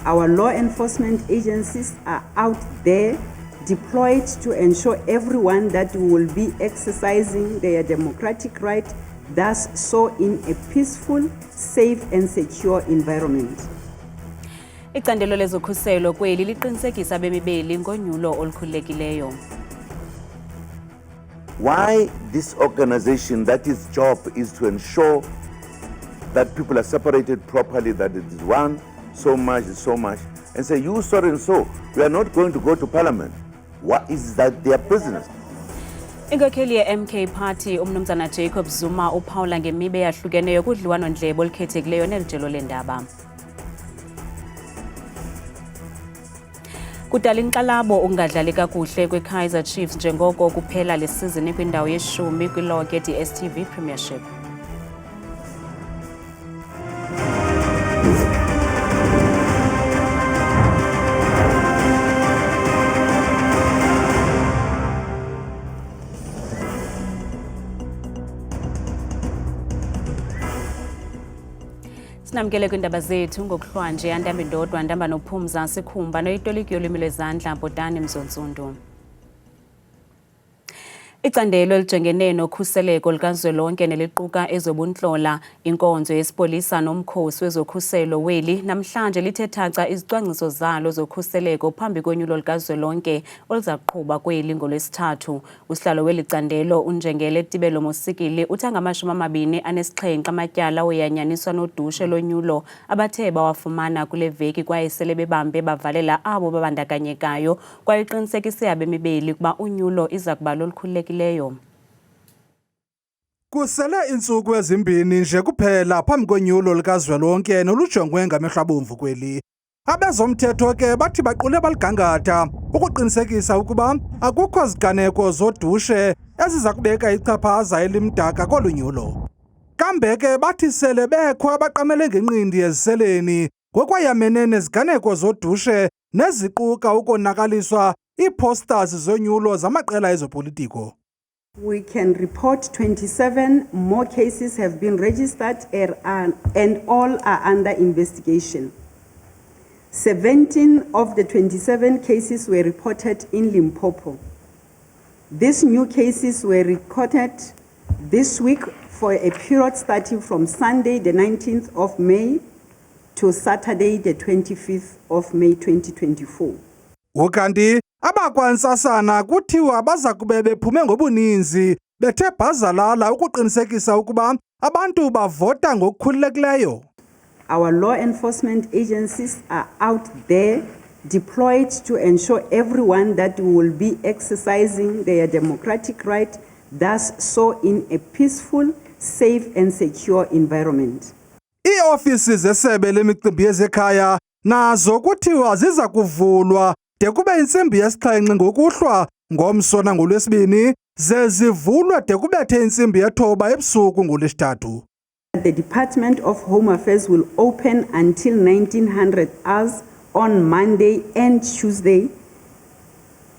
Our law enforcement agencies are out there deployed to ensure everyone that will be exercising their democratic right does so in a peaceful, safe and secure environment. Icandelo lezokhuselo kweli liqinisekisa abemi beli ngonyulo olukhululekileyo. Why this organization, that its job is to ensure that people are separated properly, that it is one, so much, and say, you so and so, we are not going to go to parliament. What is that their business? Inkokheli ye-MK Party umnumzana Jacob Zuma uphawula ngemibe yahlukeneyo kudliwano-ndlebe olukhethekileyo nelijelo leendaba. Kudala inkxalabo ukungadlali kakuhle kwe-Kaizer Chiefs njengoko kuphela le season kwindawo ye-10 kwi-log ye-DStv Premiership. Sinamkele kwindaba zethu ngokuhlwanje Andambi Ndodwa, Ndamba Nophumza Sikhumba noyitoliki yolwimi lwezandla Bhotani Mzontsundu. Icandelo elijongene nokhuseleko likazwelonke neliquka ezobuntlola, inkonzo yesipolisa nomkhosi wezokhuselo weli namhlanje lithe thaca izicwangciso zalo zokhuseleko phambi konyulo likazwelonke oluza kuqhuba kweli ngoLwesithathu. Usihlalo weli candelo uNjengele Tibelo Mosikili uthi angama-27 amatyala oyanyaniswa nodushe lonyulo abathe bawafumana kule veki kwaye sele bebambe bavalela abo babandakanyekayo kwaye iqinisekise abemi beli ukuba unyulo iza kuba lolukhululekileyo. Kusele intsuku ezimbini nje kuphela phambi konyulo likazwelonke nolujongwe ngamehlo abomvu kweli. Abezomthetho ke bathi baqule baligangatha ukuqinisekisa ukuba akukho ziganeko zodushe eziza kubeka ichaphaza elimdaka kolu nyulo. Kambe ke bathi sele bekho abaqamele ngenqindi eziseleni ngokwayamene neziganeko zodushe neziquka ukonakaliswa ii-posters zonyulo zamaqela ezopolitiko. We can report 27 more cases have been registered and all are under investigation. 17 of the 27 cases were reported in Limpopo. These new cases were recorded this week for a period starting from Sunday the 19th of May to Saturday the 25th of May 2024. Ukanti abakwantsasana kuthiwa baza kube bephume ngobuninzi bethe bhazalala ukuqinisekisa ukuba abantu bavota ngokukhululekileyo. Our law enforcement agencies are out there deployed to ensure everyone that will be exercising their democratic right does so in a peaceful, safe and secure environment. Iiofisi zesebe lemicimbi yezekhaya nazo kuthiwa ziza kuvulwa de kube intsimbi yesi-7 ngokuhlwa ngomso nangolwesibini ze zivulwe de kubethe intsimbi ye-9 ebusuku ngolwesithathu. The Department of Home Affairs will open until 1900 hours on Monday and Tuesday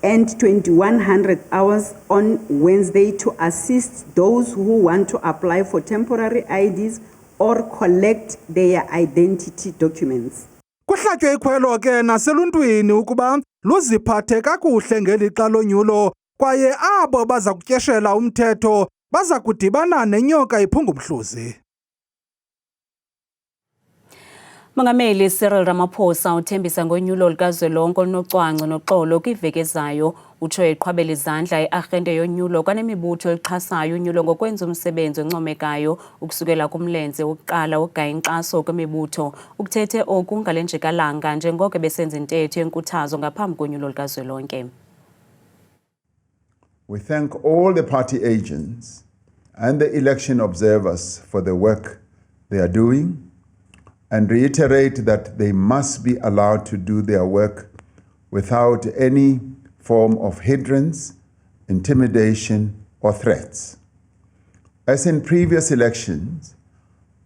and 2100 hours on Wednesday to assist those who want to apply for temporary IDs or collect their identity documents. Kuhlatywe ikhwelo ke naseluntwini ukuba luziphathe kakuhle ngelixa lonyulo kwaye abo baza kutyeshela umthetho baza kudibana nenyoka iphunga umhluzi. Mongameli Cyril Ramaphosa uthembisa ngonyulo likazwelonke olunocwangco noxolo kwiveki ezayo. Utsho eqhwabela izandla i-arhente yonyulo kwanemibutho elixhasayo unyulo ngokwenza umsebenzi oncomekayo ukusukela kumlenze wokuqala wokugaya inkxaso kwemibutho. Ukuthethe oku ngale njikalanga njengoko besenza intetho yenkuthazo ngaphambi konyulo likazwelonke. We thank all the party agents and the election observers for the work they are doing and reiterate that they must be allowed to do their work without any form of hindrance, intimidation, or threats. As in previous elections,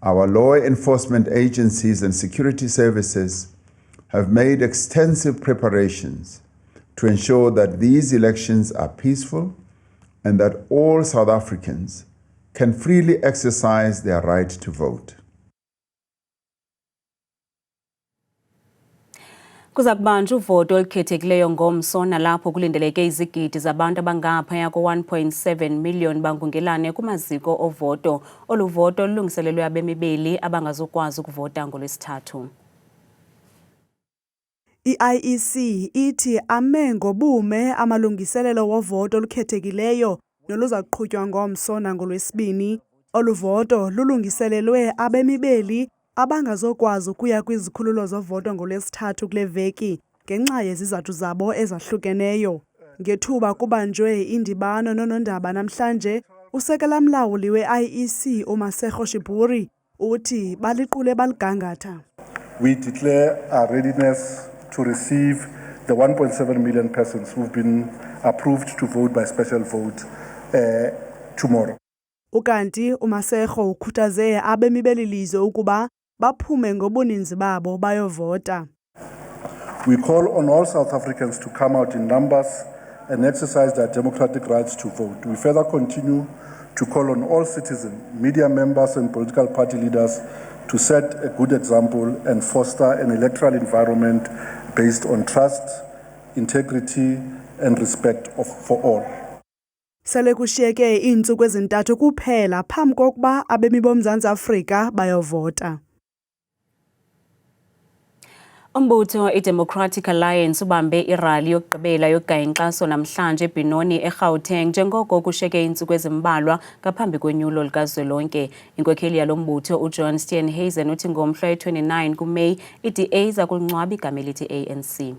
our law enforcement agencies and security services have made extensive preparations to ensure that these elections are peaceful and that all South Africans can freely exercise their right to vote. Kuza kubanjwa uvoto olukhethekileyo ngomso nalapho kulindeleke izigidi zabantu abangaphaya ko-1.7 million bangungelane kumaziko ovoto. Olu voto lulungiselelwe abemi beli abangazukwazi ukuvota ngoLwesithathu. I-IEC ithi ame ngobume amalungiselelo wovoto olukhethekileyo noluza kuqhutywa ngomso nangoLwesibini. Olu voto lulungiselelwe abemi beli abangazokwazi ukuya kwizikhululo zovoto ngoLwesithathu kule veki ngenxa yezizathu zabo ezahlukeneyo. Ngethuba kubanjwe indibano nonondaba namhlanje, usekela mlawuli we-IEC uMasejo Shiburi uthi baliqule baligangatha. We declare our readiness to receive the 1.7 million persons who've been approved to vote by special vote tomorrow. Ukanti uMasejo ukhuthaze abemi beli lizwe ukuba baphume ngobuninzi babo bayovota. We call on all South Africans to come out in numbers and exercise their democratic rights to vote. We further continue to call on all citizens, media members and political party leaders to set a good example and foster an electoral environment based on trust, integrity and respect for all. Sele kushiyeke iintsuku ezintathu kuphela phambi kokuba abemi boMzantsi Afrika bayovota. Umbutho iDemocratic Alliance ubambe irali yokugqibela yokugaya inkxaso namhlanje eBenoni eGauteng njengoko kushiyeke iintsuku ezimbalwa ngaphambi kwenyulo likazwelonke. Inkokheli yalo mbutho uJohn Steenhuisen uthi ngomhla we-29 kuMeyi iDA iza kulungcwaba igama elithi ANC.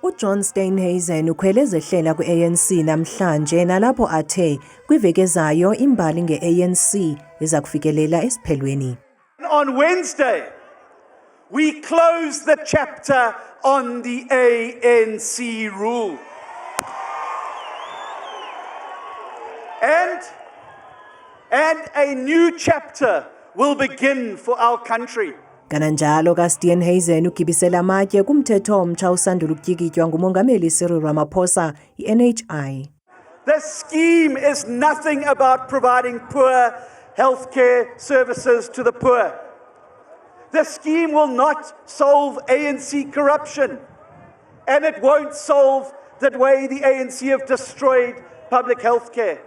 uJohn Steenhuisen ukhwele ezehlela kwi-ANC namhlanje nalapho athe kwiveki ezayo imbali nge-ANC iza kufikelela esiphelweni. On Wednesday, we close the chapter on the ANC rule. And a new chapter will begin for our country. Kananjalo kaSteenhuisen ugibisela amatye kumthetho omtsha usandula ukutyikitywa ngumongameli Cyril Ramaphosa i-NHI. This scheme is nothing about providing poor healthcare services to the poor. This scheme will not solve ANC corruption, and it won't solve the way the ANC have destroyed public healthcare.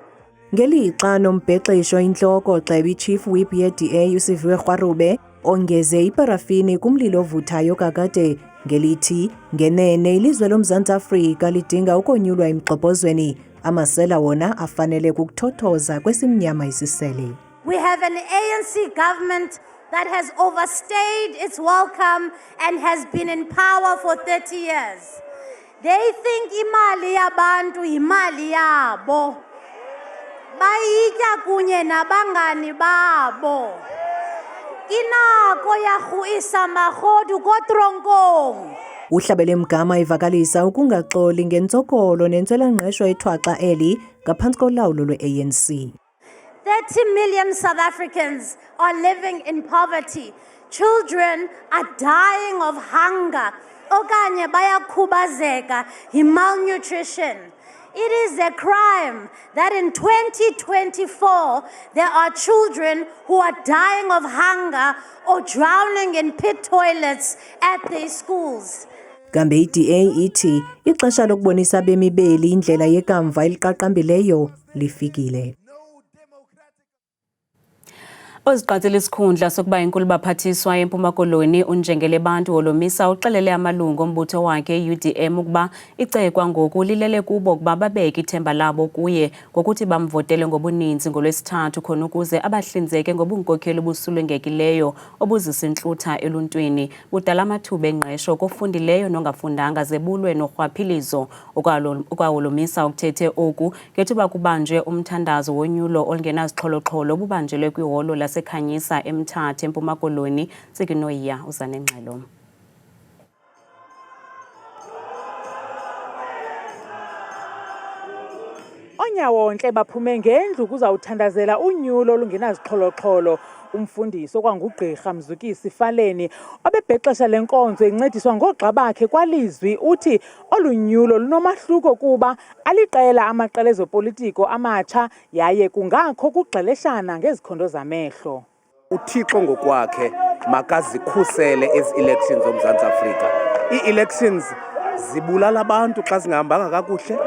Ngelixa nombhexesho intloko xebi Chief Whip ye-DA uSiviwe Rwarube ongeze iparafini kumlilo ovuthayo kakade ngelithi ngenene ilizwe loMzantsi Afrika lidinga ukonyulwa emgxobhozweni amasela wona afanele kukuthothoza kwesimnyama isisele. We have an ANC government that has overstayed its welcome and has been in power for 30 years. They think imali yabantu imali yabo. Bayitya kunye nabangani babo. Inako yahuisa magodu kotronkong. Uhlabele Mgama ivakalisa ukungaxoli ngentsokolo nentswelangqesho ethwaxa eli ngaphantsi kolawulo lwe-ANC. 30 million South Africans are living in poverty. Children are dying of hunger. Okanye bayakhubazeka malnutrition. It is a crime that in 2024 there are children who are dying of hunger or drowning in pit toilets at their schools. Kambe iDA ithi ixesha lokubonisa abemi beli indlela yekamva eliqaqambileyo lifikile. Oziqatsela isikhundla sokuba inkulu baphathiswa eMpuma Koloni uNjengele Bantu Holomisa uxelele amalungu ombutho wakhe UDM ukuba icekwa ngoku lilele kubo ukuba babeke ithemba labo kuye ngokuthi bamvotele ngobuninzi ngoLwesithathu khona ukuze abahlinzeke ngobunkokheli obusulungekileyo obuzisa intlutha eluntwini budala amathuba engqesho kofundileyo nongafundanga zebulwe norhwaphilizo. Ukwaholomisa ukuthethe oku ngethuba kubanjwe umthandazo wonyulo olungenazixholo-xholo obubanjelwe kwiholo Khanyisa eMthatha eMpuma Koloni Sikinoya uzanengxelo. Onyawontle baphume ngendlu kuzawuthandazela unyulo olungenazixholo-xholo. Umfundisi okwangugqirha Mzukisi Faleni obebhexesha lenkonzo encediswa ngoogxa bakhe kwalizwi uthi olunyulo lunomahluko kuba aliqela amaqela ezopolitiko amatsha yaye kungakho kugxeleshana ngezikhondo zamehlo. uThixo ngokwakhe makazikhusele ezi elections zoMzantsi Afrika ii-elections zibulala abantu xa zingahambanga kakuhle,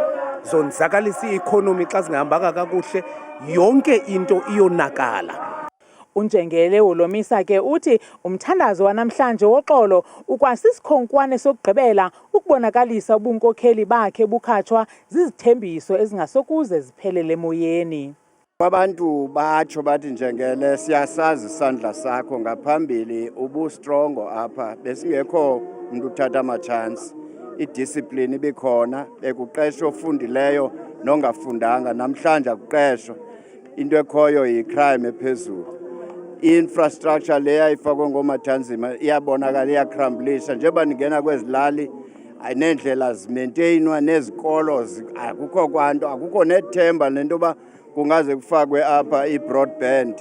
zonzakalisa i-economy xa zingahambanga kakuhle, yonke into iyonakala. UNjengele Holomisa ke uthi umthandazo wanamhlanje woxolo ukwasisikhonkwane sokugqibela ukubonakalisa ubunkokheli bakhe bukhatshwa zizithembiso ezingasokuze ziphelele emoyeni. Abantu batsho bathi Njengele siyasazi isandla sakho ngaphambili ubustrongo apha besingekho umuntu uthatha amachance, idiscipline ibikhona, bekuqeshwa ofundileyo nongafundanga, namhlanje akuqeshwa, into ekhoyo yicrime ephezulu. I-infrastructure leya ifakwe ngomathanzima iyabonakala iyakhrambulisha njengoba ningena kwezilali neendlela zimaintainwa nezikolo akukho kwanto, akukho nethemba lento yoba kungaze kufakwe apha i-broadband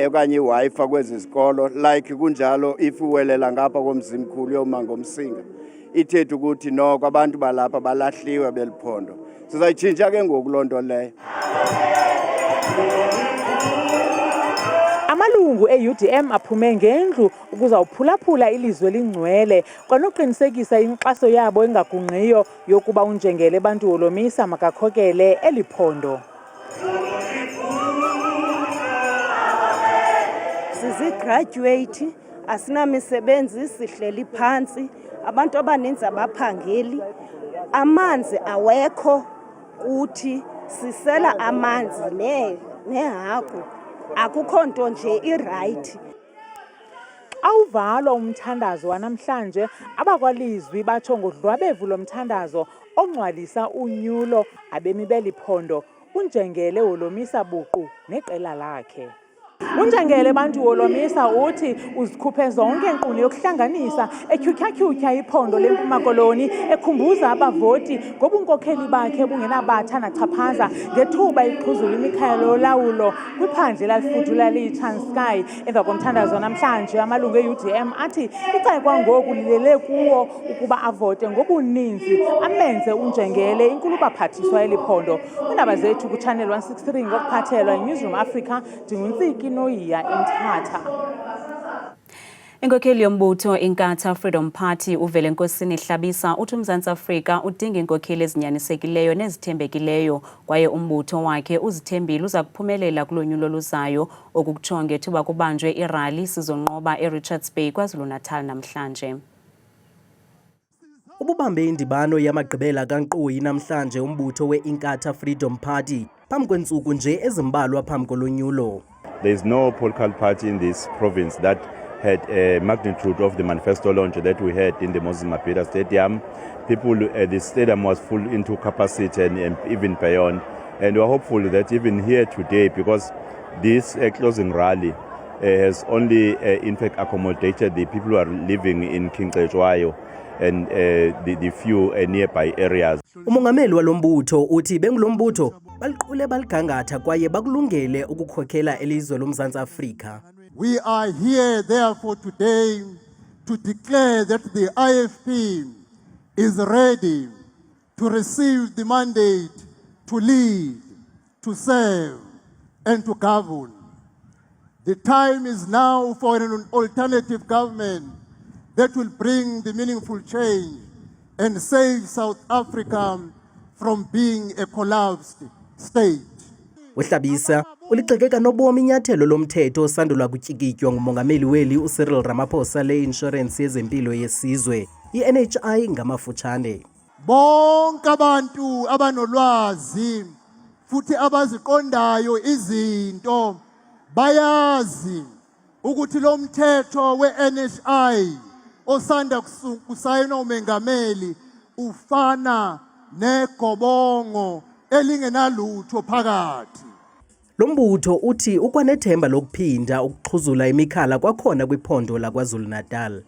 okanye i-Wi-Fi kwezi zikolo like kunjalo if uwelela ngapha komzimkhulu yoma ngomsinga ithethe ukuthi noko abantu balapha balahliwe beliphondo. Sizayitshintsha ke ngoku loo nto leyo. Amalungu e-UDM aphume ngendlu ukuzawuphulaphula ilizwe elingcwele kwanokuqinisekisa inkxaso yabo engagungqiyo yokuba uNjengele Bantu Holomisa makakhokele eliphondo. Sizigraduate, asinamisebenzi, sihleli phansi, abantu abaninzi abaphangeli, amanzi awekho kuthi, sisela amanzi nehagu, akukho nto nje iright. Awuvalwa umthandazo wanamhlanje, abakwalizwi batsho ngodlwabevu lomthandazo ongcwalisa unyulo abemi beliphondo uNjengele Holomisa buqu neqela lakhe. uNjengele Bantu Holomisa uthi uzikhuphe zonke inkqubo yokuhlanganisa etyhutyha iphondo leMpuma Koloni ekhumbuza abavoti ngobunkokheli bakhe bungenabatha nachaphaza ngethuba iqhuzula imikhaya yolawulo kwiphandle lalifudula liyiTranskei. Emva komthandazo namhlanje amalungu e-UDM athi icala kwangoku lilele kuwo ukuba avote ngobuninzi amenze uNjengele inkulubaphathiswa eliphondo. Iindaba zethu kuChannel 163 ngokuphathelwa yiNewsroom Africa, ndinguntsiki Noyiya eMthatha. Inkokheli yombutho Inkatha Freedom Party uVelenkosini Hlabisa uthi uMzantsi Afrika udinga inkokheli ezinyanisekileyo nezithembekileyo kwaye umbutho wakhe uzithembile uza kuphumelela kulonyulo luzayo okukutsho ngethuba kubanjwe irali sizonqoba eRichards Bay KwaZulu-Natal namhlanje. Ububambe indibano yamagqibela kankqoyi namhlanje umbutho we-Inkatha Freedom Party phambi kweentsuku nje ezimbalwa phambi kolonyulo. There is no political party in this province that had a magnitude of the manifesto launch that we had in the Moses Mabhida Stadium. People, the stadium was full into capacity and even beyond. And we're hopeful that even here today, because this closing rally has only in fact accommodated the people who are living in King Cetshwayo and the few nearby areas. Umongameli walombutho uthi bengulombutho baliqule baligangatha kwaye bakulungele ukukhokhela elizwe loMzantsi Afrika. We are here therefore today to declare that the IFP is ready to receive the mandate to lead, to serve and to govern. The time is now for an alternative government that will bring the meaningful change and save South Africa from being a collapsed state. uHlabisa uligxeke kanobomi inyathelo lomthetho osandulwa kutyikitywa ngumongameli weli uCyril Ramaphosa le-inshorensi yezempilo yesizwe i-NHI ngamafutshane. Bonke abantu abanolwazi futhi abaziqondayo izinto bayazi ukuthi lo mthetho we-NHI osanda kusayinwa umengameli ufana negobongo elingenalutho phakathi. Lombutho uthi ukwanethemba lokuphinda ukuxhuzula imikhala kwakhona kwiphondo laKwaZulu-Natal.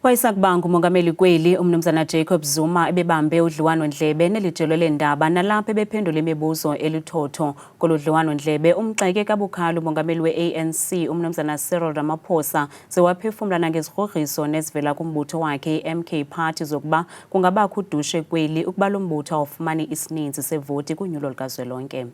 Kwayisakubanga umongameli kweli umnumzana Jacob Zuma ebebambe udliwano-ndlebe nelijelo lendaba nalapho ebephendula imibuzo elithotho koludliwano-ndlebe umxeke kabukhali umongameli we-ANC umnumzana Cyril Ramaphosa sewaphefumla nangezigrogriso nezivela kumbutho wakhe i-MK Party zokuba kungabakho udushe kweli ukuba lo mbutho awufumani isininzi sevoti kunyulo likazwelonke.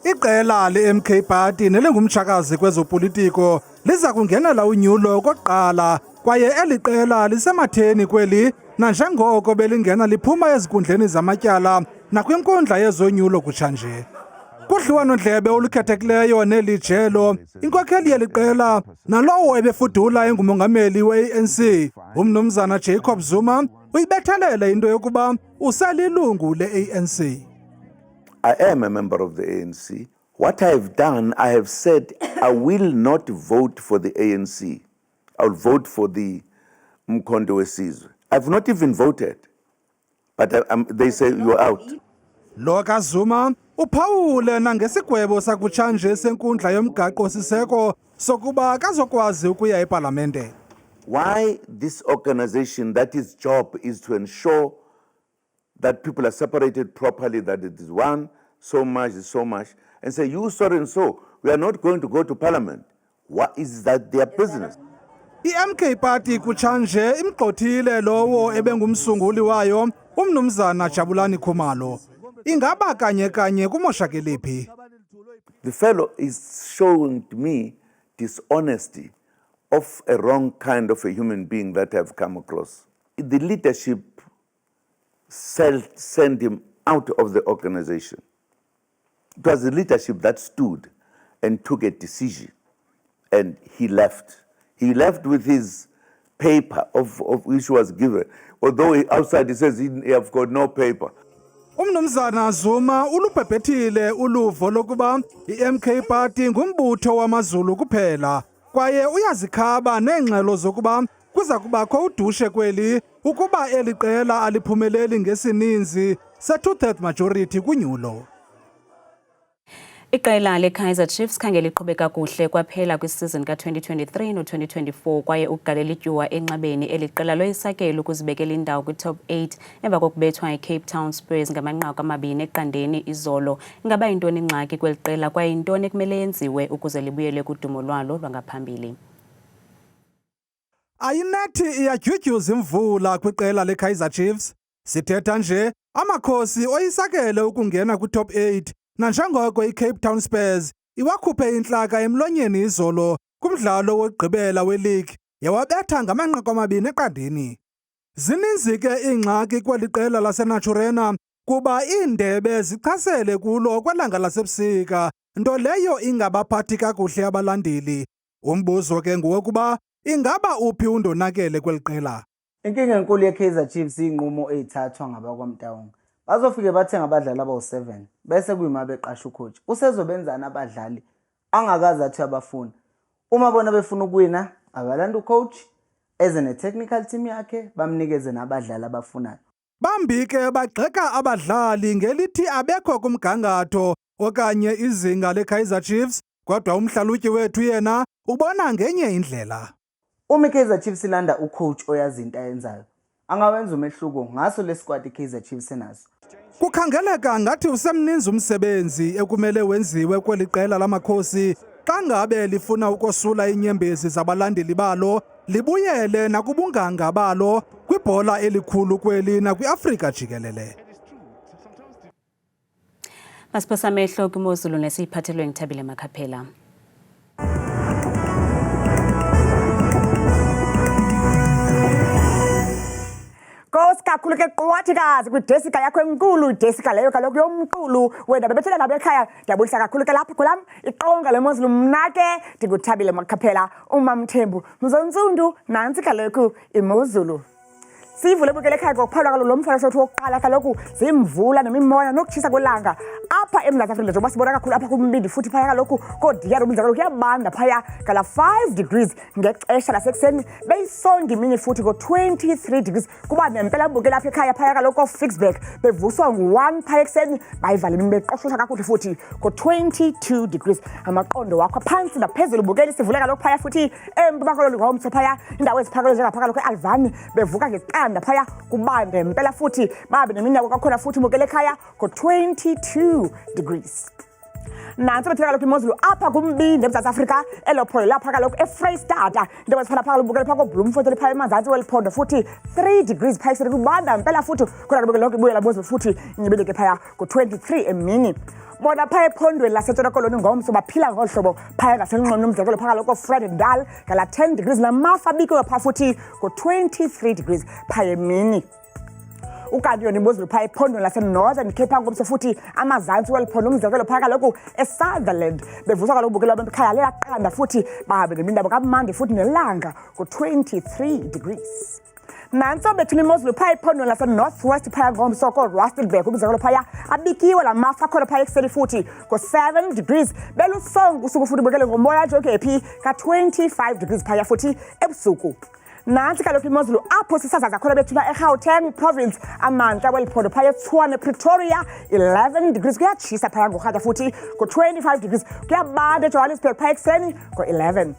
Iqela le-MK Party nelingumtshakazi kwezopolitiko liza kungenela unyulo kokuqala kwaye eli qela lisematheni kweli nanjengoko belingena liphuma ezinkundleni zamatyala nakwinkundla yezonyulo kutshanje. Kudliwano-ndlebe olukhethekileyo neli jelo, inkokheli yeli qela nalowo ebefudula engumongameli we-ANC umnumzana Jacob Zuma uyibethelele into yokuba uselilungu le-ANC. I am a member of the ANC. What I have done, I have said I will not vote for the ANC. I will vote for the Mkondo Wesizwe. I've not even voted, but they say you're out. Lo kaZuma uphawule nangesigwebo sakutshanje senkundla yomgaqo siseko sokuba kazokwazi ukuya eParlamente. Why this organization that its job is to ensure that people are separated properly, that it is one, so much is so much, and say, you so and so, we are not going to go to Parliament. What is that their business? I-MK Party kutshanje imgxothile lowo ebengumsunguli wayo umnumzana Jabulani Khumalo. Ingaba kanye kumoshakeliphi? The fellow is showing to me dishonesty of a wrong kind of a human being that I've come across. The leadership sent him out of the organization. It was the leadership that stood and took a decision, and he left. He left with his paper of which was given, although outside he says he have got no paper. Umnumzana Zuma ulubhebhethile uluvo lokuba i-MK Party ngumbutho wamaZulu kuphela kwaye uyazikhaba neengxelo zokuba kuza kubakho udushe kweli ukuba eli qela aliphumeleli ngesininzi se-2/3 majority kunyulo. Iqela le-Kaizer Chiefs khange liqhube kakuhle kwaphela kwisizini ka-2023 no-2024 kwaye ukugalela ityuwa enxebeni eli qela loyisakele ukuzibekela indawo kwi-top 8 emva kokubethwa yi-Cape Town Spurs ngamanqaku 2-0 izolo. Ingaba yintoni ingxaki kweli qela kwaye yintoni ekumele yenziwe ukuze libuyele kudumo lwalo lwangaphambili? Ayinethi iyadyudyuza imvula kwiqela le-Kaizer Chiefs. Sithetha nje amakhosi oyisakele ukungena kwi-top 8 nanjengoko i-Cape Town Spurs iwakhuphe intlaka emlonyeni izolo kumdlalo wokugqibela we-league yawabetha ngamanqaku 2-0. Zininzi ke iingxaki kweli qela laseNaturena kuba iindebe zichasele kulo kwelanga lasebusika, nto leyo ingabaphathi kakuhle abalandeli. Umbuzo ke ngowokuba ingaba uphi undonakele kweli qela. Inkinga enkulu ye-Kaizer Chiefs inqumo ezithathwa ngabakwaMtaung. Bazofike bathenga abadlali abawu7 bese kuyima beqasha ucoach. Usezobenzana abadlali angakazi athi abafuna. Uma bona befuna ukuwina, abalanda ucoach eze ne-technical team yakhe bamnikeze nabadlali abafunayo. Bambi ke bagxeka abadlali ngelithi abekho kumgangatho okanye izinga le-Kaizer Chiefs, kodwa umhlalutyi wethu yena ubona ngenye indlela. Uma i-Kaizer Chiefs ilanda ucoach oyazi into ayenzayo, angawenza umehluko ngaso lesquad i-Kaizer Chiefs enaso. Kukhangeleka ngathi usemninzi umsebenzi ekumele wenziwe kweli qela lamakhosi xa ngabe lifuna ukosula inyembezi zabalandeli balo libuyele nakubunganga balo kwibhola elikhulu kweli nakwi-Afrika jikelele. Masiphosa amehlo kwimozulu nesiyiphathelwe ngithabile Makhaphela. Kosi kakhulu ke qwathikazi kwidesika yakho enkulu, idesika leyo kaloku yomqulu wena bebethela nabekhaya. Ndiyabulisa kakhulu ke lapha kulam iqonga lemozulu mna ke ndikuthabile Makhaphela uMamthembu Mzontsundu nantsi kaloku imozulu. Sivule bukele ekhaya ngokuphawula kaloku lo mfana sethu wokuqala kaloku zimvula nemimoya nokutshisa kwelanga apha eMzantsi Afrika njengoba sibona kakhulu apha kumbindi futhi phaya kaloku koodiyari umzekelo kuyabanda phaya ngala 5 degrees ngexesha lasekuseni beyisonga imini futhi ko-23 degrees kuba nempela bukela apha ekhaya phaya kaloku Fixburg bevuswa ngu-1 phaya ekuseni bayivala imini beqoshosha kakuhle futhi ko-22 degrees amaqondo wakho phansi naphezulu bukela isivule kaloku phaya futhi empuma koloni ngomso phaya indawo eziphakelo njengapha kaloku eAlvani bevuka ngeqanda phaya kubanda impela futhi babe neminyaka kakhona futhi bukela ekhaya ko-22 degrees. Nansi betheka kaloku imozulu apha kumbindi eMzantsi Afrika elophoyo lapha kaloku eFreystata into bezifana phakathi bukela phaka koBloemfontein phaya emazantsi weliphondo futhi 3 degrees phaya isele kubanda impela futhi khona bukela lonke ibuye lamozulu futhi inyibeleke phaya ko-23 emini. Bona phaya ephondweni laseNtshona Koloni ngomso baphila ngolu hlobo phaya ngasenqonweni umzekelo phaka kaloku Vredendal ngala 10 degrees namafa abikiwe phaya futhi ko-23 degrees phaya emini. Ukanti yona imozulu phaya ephondweni laseNorthern Cape ngomso futhi amazantsi weliphondo umzekelo phaya kaloku eSutherland bevuswa kaloku bukela abantu ekhaya leyaqanda futhi babe nemindaba kamandi futhi nelanga ko-23 degrees. Nanso bethuna imozulu phaya ephondweni laseNorthwest phaya ngomso koRustenburg umzekelo phaya abikiwe la mafa akhona phaya ekuseni futhi ko-7 degrees belusongo usuku futhi bukele ngomoya nje okephi ka-25 degrees phaya futhi ebusuku. Nansi kaloku imozulu apho sisazaza khona bethuna eGauteng province amantla weliphondo phaya eTshwane Pretoria 11 degrees kuyatshisa phaya ngorhatya futhi ko-25 degrees kuyabanda eJohannesburg phaya ekuseni ko-11.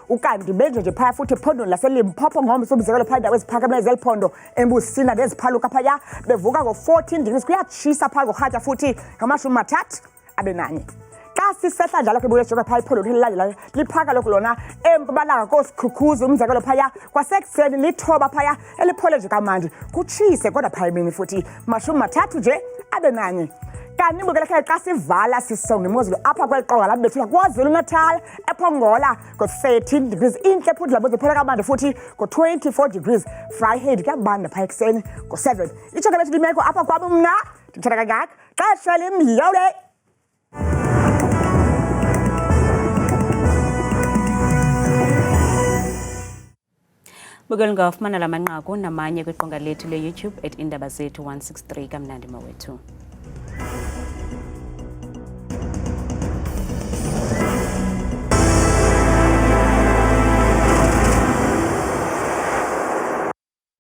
Ukanti benje nje phaya futhi ephondweni laseLimpopo ngomso umzekelo phaya indawo eziphakamileyo zeliphondo embusina neziphaluka phaya bevuka ngo-14 degrees kuyatshisa phaya ngorhatya futhi ngamashumi 31. Xa sisehla njalo ke buye joka phaya iphondo lilandelayo liphaka lokho lona empumalanga koSikhukhuzi umzekelo phaya kwasekuseni lithoba phaya eliphole nje kamandi kutshise kodwa phaya emini futhi nje 31. Kanti bukela khaya xa sivala sisonga imozulu apha kweliqonga lapho bethula KwaZulu Natal ePongola ko-13 degrees intle futhi labo ziphela kamandi futhi ko-24 degrees Vryheid kuyabanda phaya ekuseni ko-7. Itsho ke bethu limeko apha kwabo mna ndithatha kangaka xesha limyole. Bukela ngafumana lamanqaku namanye kwiqonga lethu le-YouTube @indabazethu163 kamnandi mawethu.